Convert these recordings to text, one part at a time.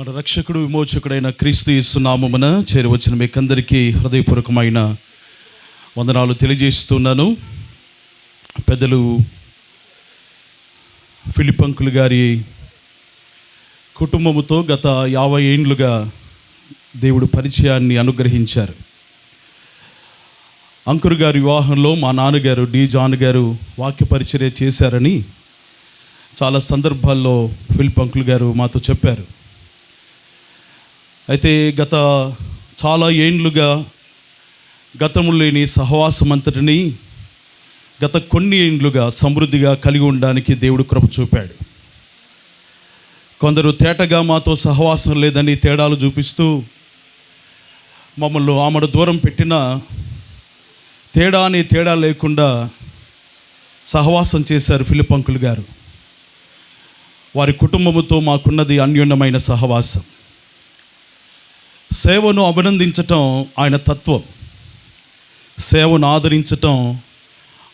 మన రక్షకుడు విమోచకుడైన క్రీస్తు యేసు నామమున చేరవచ్చిన మీకందరికీ హృదయపూర్వకమైన వందనాలు తెలియజేస్తున్నాను. పెద్దలు ఫిలిప్ అంకుల్ గారి కుటుంబముతో గత 50 ఏండ్లుగా దేవుడు పరిచయాన్ని అనుగ్రహించారు. అంకుల్ గారి వివాహంలో మా నాన్నగారు డి జాన్ గారు వాక్య పరిచర్య చేశారని చాలా సందర్భాల్లో ఫిలిప్ అంకుల్ గారు మాతో చెప్పారు. అయితే గత చాలా ఏండ్లుగా గతము లేని సహవాసం అంతటిని గత కొన్ని ఏండ్లుగా సమృద్ధిగా కలిగి ఉండడానికి దేవుడు కృప చూపాడు. కొందరు తేటగా మాతో సహవాసం లేదని తేడాలు చూపిస్తూ మమ్మల్ని ఆమెను దూరం పెట్టిన తేడా లేకుండా సహవాసం చేశారు ఫిలిప్ అంకుల్ గారు. వారి కుటుంబముతో మాకున్నది అన్యోన్యమైన సహవాసం. సేవను అభినందించటం ఆయన తత్వం, సేవను ఆదరించటం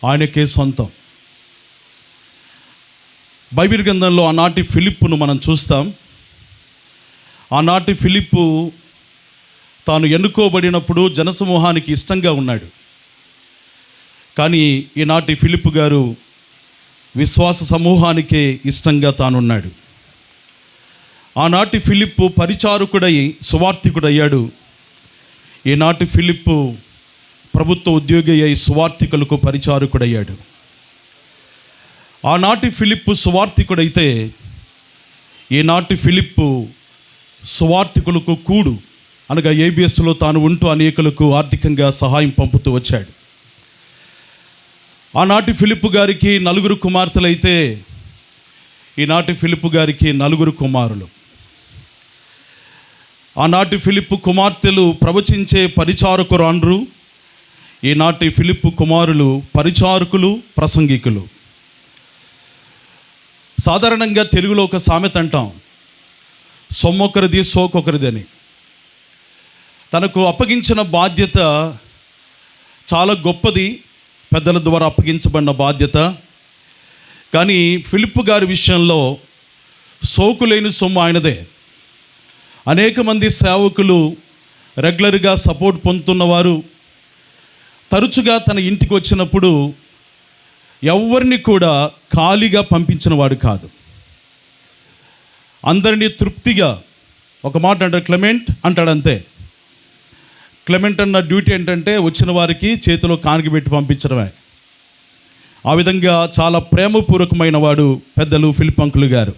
ఆయనకే సొంతం. బైబిల్ గ్రంథంలో ఆనాటి ఫిలిప్పును మనం చూస్తాం. ఆనాటి ఫిలిప్పు తాను ఎన్నుకోబడినప్పుడు జనసమూహానికి ఇష్టంగా ఉన్నాడు. కానీ ఈనాటి ఫిలిప్పు గారు విశ్వాస సమూహానికే ఇష్టంగా తానున్నాడు. ఆనాటి ఫిలిప్పు పరిచారకుడై సువార్థికుడయ్యాడు. ఈనాటి ఫిలిప్పు ప్రభుత్వ ఉద్యోగి అయి సువార్థికులకు పరిచారకుడయ్యాడు. ఆనాటి ఫిలిప్పు సువార్థికుడైతే ఈనాటి ఫిలిప్పు సువార్థికులకు కూడు అనగా ఏబిఎస్లో తాను ఉంటూ అనేకులకు ఆర్థికంగా సహాయం పంపుతూ వచ్చాడు. ఆనాటి ఫిలిప్పు గారికి 4 కుమార్తెలైతే ఈనాటి ఫిలిప్పు గారికి 4 కుమారులు. ఆనాటి ఫిలిప్పు కుమార్తెలు ప్రవచించే పరిచారకురాండ్రు, ఈనాటి ఫిలిప్పు కుమారులు పరిచారకులు, ప్రసంగికులు. సాధారణంగా తెలుగులో ఒక సామెత అంటాం, సొమ్మొకరిది సోకొకరిదని. తనకు అప్పగించిన బాధ్యత చాలా గొప్పది, పెద్దల ద్వారా అప్పగించబడిన బాధ్యత. కానీ ఫిలిప్పు గారి విషయంలో సోకులేని సొమ్ము ఆయనదే. అనేక మంది సేవకులు రెగ్యులర్గా సపోర్ట్ పొందుతున్నవారు తరచుగా తన ఇంటికి వచ్చినప్పుడు ఎవరిని కూడా ఖాళీగా పంపించిన వాడు కాదు. అందరినీ తృప్తిగా, ఒక మాట అంటాడు క్లెమెంట్ అంటాడంతే. క్లెమెంట్ అన్న డ్యూటీ ఏంటంటే వచ్చిన వారికి చేతిలో కానుక పెట్టి పంపించడమే. ఆ విధంగా చాలా ప్రేమపూర్వకమైన వాడు పెద్దలు ఫిలిప్ అంకుల్ గారు.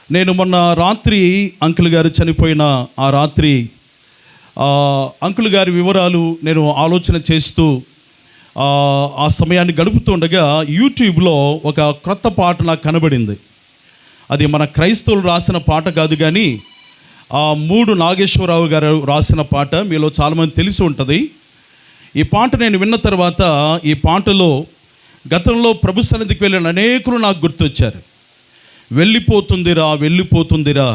నేను మొన్న రాత్రి అంకుల్ గారు చనిపోయిన ఆ రాత్రి అంకుల్ గారి వివరాలు నేను ఆలోచన చేస్తూ ఆ సమయాన్ని గడుపుతుండగా యూట్యూబ్లో ఒక క్రొత్త పాట నాకు కనబడింది. అది మన క్రైస్తవులు రాసిన పాట కాదు, కానీ 3 నాగేశ్వరరావు గారు రాసిన పాట. మీలో చాలామంది తెలిసి ఉంటుంది. ఈ పాట నేను విన్న తర్వాత ఈ పాటలో గతంలో ప్రభు సన్నిధికి వెళ్ళిన అనేకులు నాకు గుర్తొచ్చారు. వెళ్ళిపోతుందిరా వెళ్ళిపోతుందిరా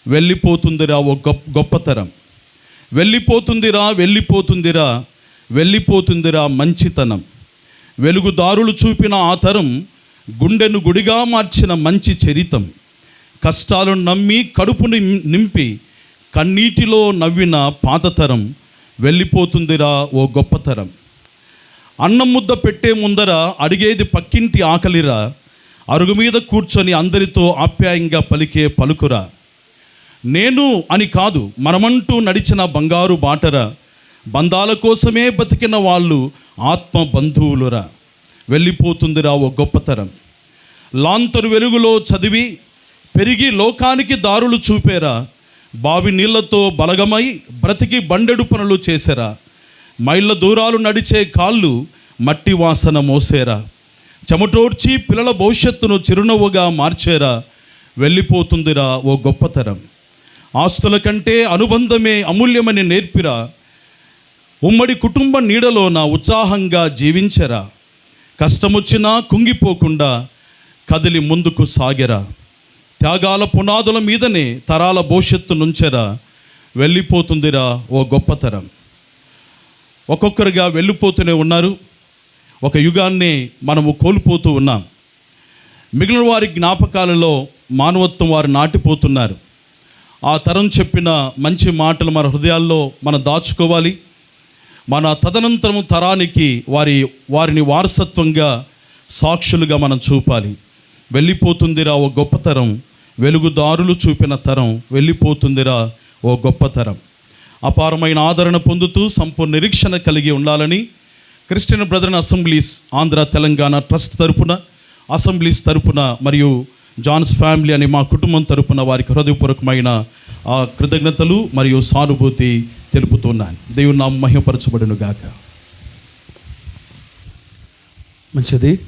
వెళ్ళిపోతుందిరా ఓ గొప్పతరం, వెళ్ళిపోతుందిరా వెళ్ళిపోతుందిరా వెళ్ళిపోతుందిరా మంచితనం, వెలుగుదారులు చూపిన ఆ తరం గుండెను గుడిగా మార్చిన మంచి చరితం, కష్టాలను నమ్మి కడుపుని నింపి కన్నీటిలో నవ్విన పాతతరం, వెళ్ళిపోతుందిరా ఓ గొప్పతరం. అన్నం ముద్ద పెట్టే ముందర అడిగేది పక్కింటి ఆకలిరా, అరుగు మీద కూర్చొని అందరితో ఆప్యాయంగా పలికే పలుకురా, నేను అని కాదు మనమంటూ నడిచిన బంగారు బాటరా, బంధాల కోసమే బతికిన వాళ్ళు ఆత్మ బంధువులురా, వెళ్ళిపోతుందిరా ఓ గొప్పతరం. లాంతరు వెలుగులో చదివి పెరిగి లోకానికి దారులు చూపేరా, బావి నీళ్లతో బలగమై బ్రతికి బండెడు పనులు చేసేరా, మైళ్ళ దూరాలు నడిచే కాళ్ళు మట్టి వాసన మోసేరా, చెమటోడ్చి పిల్లల భవిష్యత్తును చిరునవ్వుగా మార్చేరా, వెళ్ళిపోతుందిరా ఓ గొప్పతరం. ఆస్తుల కంటే అనుబంధమే అమూల్యమని నేర్పిరా, ఉమ్మడి కుటుంబ నీడలోన ఉత్సాహంగా జీవించరా, కష్టమొచ్చినా కుంగిపోకుండా కదిలి ముందుకు సాగెరా, త్యాగాల పునాదుల మీదనే తరాల భవిష్యత్తు నుంచెరా, వెళ్ళిపోతుందిరా ఓ గొప్పతరం. ఒక్కొక్కరుగా వెళ్ళిపోతూనే ఉన్నారు. ఒక యుగాన్ని మనము కోల్పోతూ ఉన్నాం. మిగిలిన వారి జ్ఞాపకాలలో మానవత్వం వారు నాటిపోతున్నారు. ఆ తరం చెప్పిన మంచి మాటలు మన హృదయాల్లో మనం దాచుకోవాలి. మన తదనంతరం తరానికి వారిని వారసత్వంగా సాక్షులుగా మనం చూపాలి. వెళ్ళిపోతుందిరా ఓ గొప్ప తరం, వెలుగుదారులు చూపిన తరం వెళ్ళిపోతుందిరా ఓ గొప్ప తరం. అపారమైన ఆదరణ పొందుతూ సంపూర్ణ నిరీక్షణ కలిగి ఉండాలని Christian brothers assemblies Andhra Telangana trust తరపున, అసెంబ్లీస్ తరపున మరియు జాన్స్ ఫ్యామిలీ అనే మా కుటుంబం తరపున వారికి హృదయపూర్వకమైన కృతజ్ఞతలు మరియు సానుభూతి తెలుపుతున్నాను. దేవుని నామం మహిమపరచబడును గాక. మంచిది.